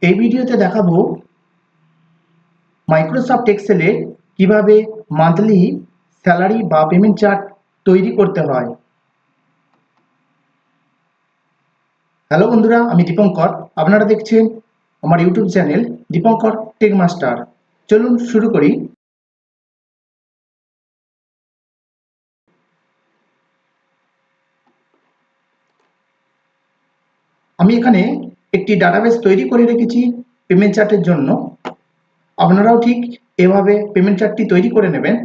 এই ভিডিওতে দেখাবো মাইক্রোসফট এক্সেলে কিভাবে মান্থলি স্যালারি বা পেমেন্ট চার্ট তৈরি করতে হয়। হ্যালো বন্ধুরা, আমি দীপঙ্কর। আপনারা দেখছেন আমার YouTube channel Dipankar tech master. চলুন শুরু করি। আমি এখানে একটি ডাটাবেস তৈরি করে রেখেছি পেমেন্ট চার্টের জন্য। আপনারাও ঠিক এভাবে পেমেন্ট চার্টটি তৈরি করে নেবেন।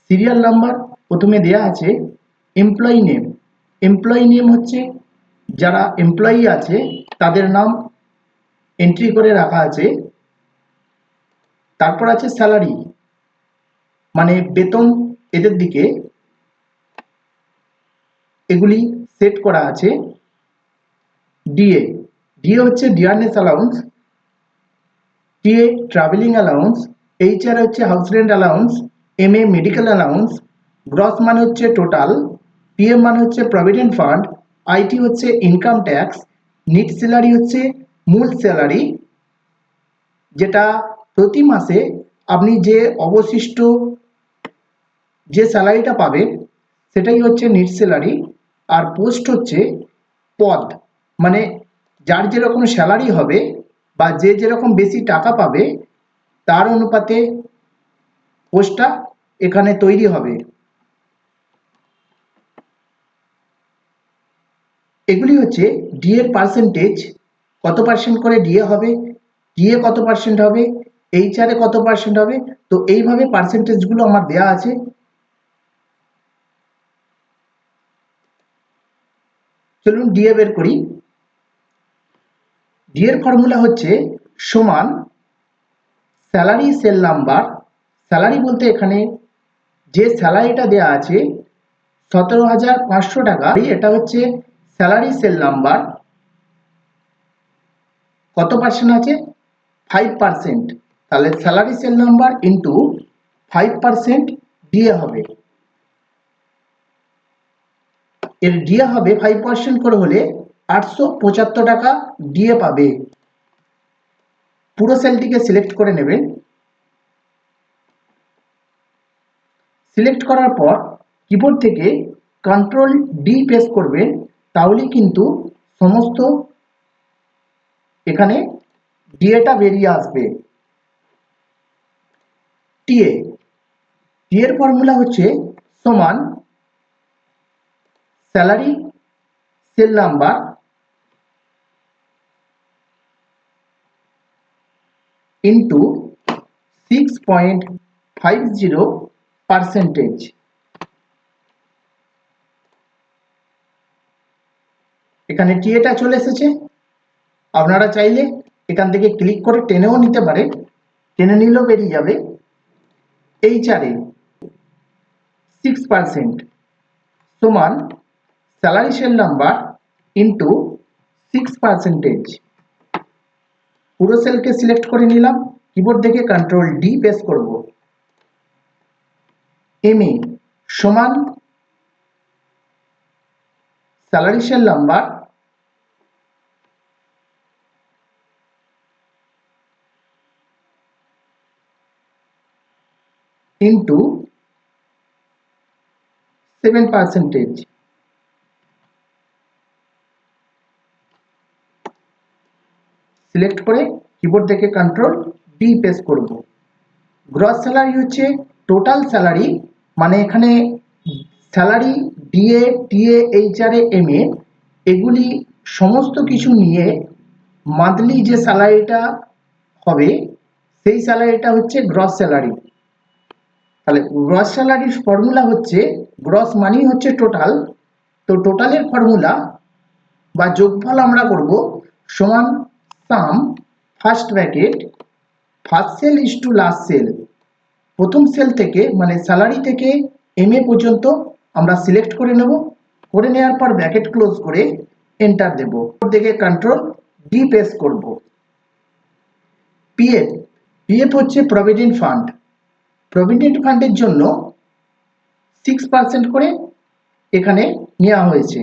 সিরিয়াল নাম্বার প্রথমে দেয়া আছে। এমপ্লয়ি নেম হচ্ছে যারা এমপ্লয়ি আছে তাদের নাম এন্ট্রি করে রাখা আছে। তারপর আছে স্যালারি, মানে বেতন এদের দিকে, এগুলি সেট করা আছে। ডিএ হচ্ছে dearness allowance, TA travelling allowance, HR হচ্ছে house rent allowance, MA medical allowance, gross মানে হচ্ছে টোটাল, পিএম মানে হচ্ছে প্রভিডেন্ট ফান্ড, আইটি হচ্ছে ইনকাম ট্যাক্স, নিট স্যালারি হচ্ছে মূল স্যালারি, যেটা প্রতি মাসে আপনি যে অবশিষ্ট যে স্যালারিটা পাবেন সেটাই হচ্ছে নিট স্যালারি। আর পোস্ট হচ্ছে পদ, মানে যার যেরকম স্যালারি হবে বা যে যেরকম বেশি টাকা পাবে তার অনুপাতে পোস্টটা এখানে তৈরি হবে। এগুলি হচ্ছে ডিএর পার্সেন্টেজ, কত পার্সেন্ট করে ডিএ হবে, ডিএ কত পার্সেন্ট হবে, এইচআরে কত পার্সেন্ট হবে। তো এইভাবে পার্সেন্টেজগুলো আমার দেয়া আছে। চলুন ডিএ বের করি। ডিএর ফর্মুলা হচ্ছে সমান স্যালারি সেল নাম্বার। স্যালারি বলতে এখানে যে স্যালারিটা দেয়া আছে 17,500 টাকা, এটা হচ্ছে স্যালারি সেল নাম্বার। কত পার্সেন্ট আছে? 5%। তাহলে salary cell number into 5% DA হবে। এর ডিএ হবে 5% করে হলে 875 টাকা ডিএ পাবে। পুরো সেলটিকে সিলেক্ট করে নেবেন। সিলেক্ট করার পর কিবোর্ড থেকে কন্ট্রোল ডি প্রেস করবেন, তাহলে কিন্তু সমস্ত এখানে ডিএটা বেরিয়ে আসবে। টিএ এর ফর্মুলা হচ্ছে সমান স্যালারি সেল নাম্বার ইন্টু 6.50%। এখানে টিএটা চলে এসেছে। আপনারা চাইলে এখান থেকে ক্লিক করে টেনেও নিতে পারেন, টেনে নিলেও বেরিয়ে যাবে। এইচআরে 6% সমান স্যালারি সেল নাম্বার ইন্টু 6%। পুরো সেলকে সিলেক্ট করে নিলাম, কিবোর্ড থেকে কন্ট্রোল ডি প্রেস করব। এমএ সমান salary cell number into 7%। Select করে কিবোর্ড থেকে কন্ট্রোল ডি প্রেস করব। গ্রস স্যালারি হচ্ছে টোটাল স্যালারি, মানে এখানে salary DA TA HRA MA এগুলি সমস্ত কিছু নিয়ে মান্থলি যে স্যালারিটা হবে সেই স্যালারিটা হচ্ছে গ্রস স্যালারি। তাহলে গ্রস স্যালারির ফর্মুলা হচ্ছে, গ্রস মানি হচ্ছে টোটাল, তো টোটালের ফর্মুলা বা যোগফল আমরা করব সমান sum first bracket first cell is to last cell. প্রথম সেল থেকে মানে স্যালারি থেকে এমএ পর্যন্ত আমরা সিলেক্ট করে নেব, করে নেওয়ার পর ব্র্যাকেট ক্লোজ করে এন্টার দেব, থেকে কন্ট্রোল ডি প্রেস করব। পিএফ হচ্ছে প্রভিডেন্ট ফান্ড। প্রভিডেন্ট ফান্ডের জন্য 6% করে এখানে নেওয়া হয়েছে।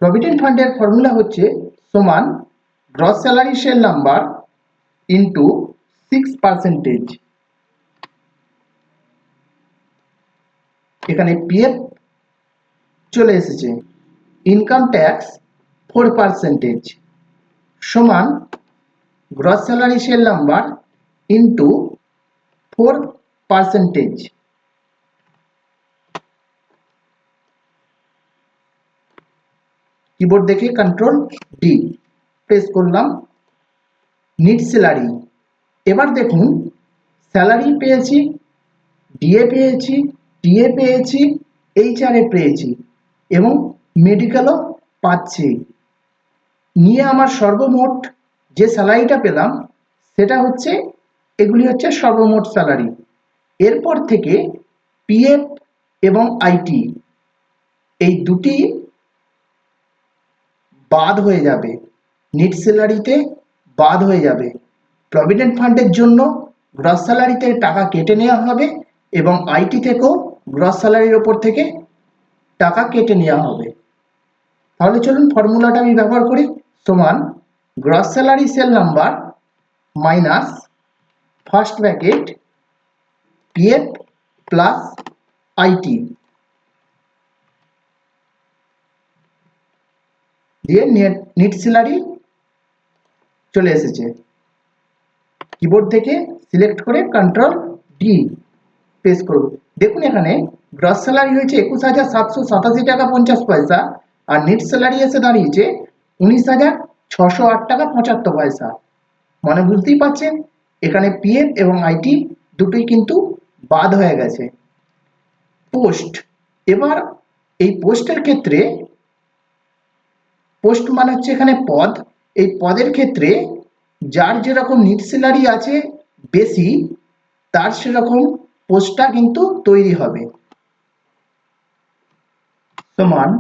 প্রভিডেন্ট ফান্ডের ফর্মুলা হচ্ছে সমান gross salary cell number into 6%। এখানে পিএফ চলে এসেছে, ইনকাম ট্যাক্স 4% সমান gross salary cell number into 4%। Keyboard দেখে কন্ট্রোল ডি প্রেস করলাম। নিট স্যালারি, এবার দেখুন স্যালারি পেয়েছি, ডিএ পেয়েছি, টিএ পেয়েছি, এইচআরএ পেয়েছি এবং মেডিকেলও পাচ্ছি। নিয়ে আমার সর্বমোট যে স্যালারিটা পেলাম সেটা হচ্ছে, এগুলি হচ্ছে সর্বমোট স্যালারি। এরপর থেকে পিএফ এবং আইটি এই দুটি বাদ হয়ে যাবে, নিট স্যালারিতে বাদ হয়ে যাবে। প্রভিডেন্ট ফান্ডের জন্য গ্রস স্যালারিতে টাকা কেটে নেওয়া হবে এবং আইটি থেকেও গ্রস স্যালারির ওপর থেকে টাকা কেটে নেওয়া হবে। তাহলে চলুন ফর্মুলাটা আমি ব্যবহার করি। সমান gross salary cell number minus first bracket PF plus IT দিয়ে নিট স্যালারি চলে এসেছে। কিবোর্ড থেকে সিলেক্ট করে কন্ট্রোল ডি প্রেস করব। দেখুন এখানে গ্রস স্যালারি হয়েছে 21,787 টাকা 50 পয়সা আর নেট স্যালারি এসে দাঁড়িয়েছে 19,608 টাকা 75 পয়সা। মানে বুঝতেই পারছেন এখানে পিএফ এবং আইটি দুটোই কিন্তু বাদ হয়ে গেছে। পোস্ট, এবার এই পোস্টের ক্ষেত্রে, পোস্ট মানে হচ্ছে এখানে পদ, এই পদের ক্ষেত্রে যার যেরকম নিট স্যালারি আছে বেশি তার সেরকম পোস্টটা কিন্তু তৈরি হবে। সমান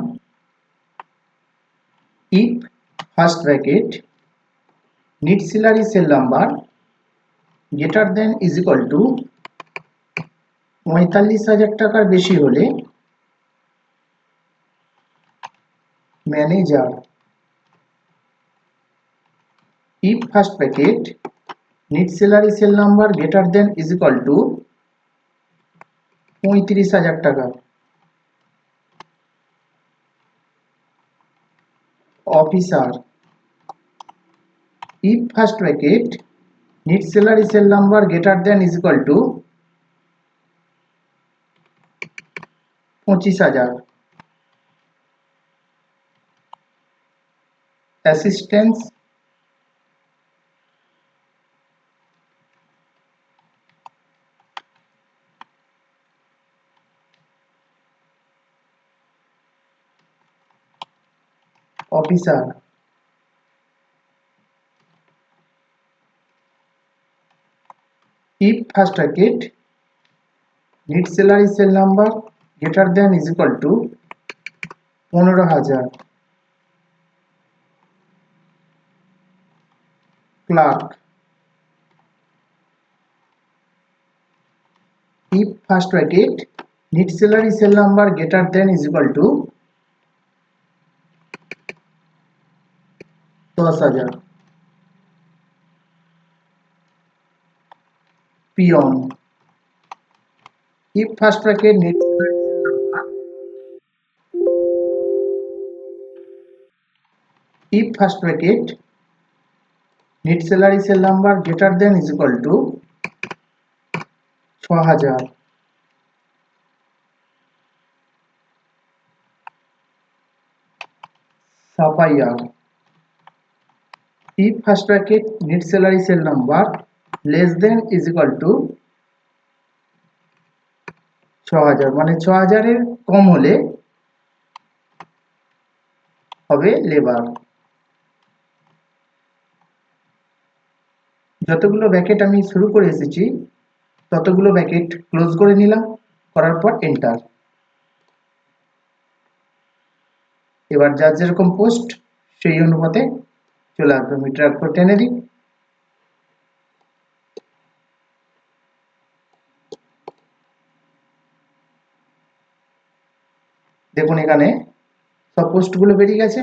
if first bracket net salary cell number greater than is equal to ৪৫,০০০ টাকার বেশি হলে manager, if first bracket net salary cell number greater than is equal to ৩৫,০০০ টাকা, officer, if first bracket need salary cell number greater than is equal to 25,000, assistance, officer, if first bracket need salary cell number greater than is equal to 15,000, clerk, if first bracket need salary cell number greater than is equal to 10,000, peon, if first bracket need if first bracket need salary cell number greater than is equal to 6,000, sapphire, if first bracket need salary cell number less than is equal to 6,000, মানে 6,000 এর কম হলে হবে labour. যতগুলো bracket আমি শুরু করে এসেছি ততগুলো bracket close করে নিলাম, করার পর এন্টার। এবার যার যেরকম পোস্ট সেই অনুপাতে চলে আসবে। আমি ড্র্যাগ করে টেনে দিই। দেখুন এখানে সব পোস্টগুলো বেরিয়ে গেছে।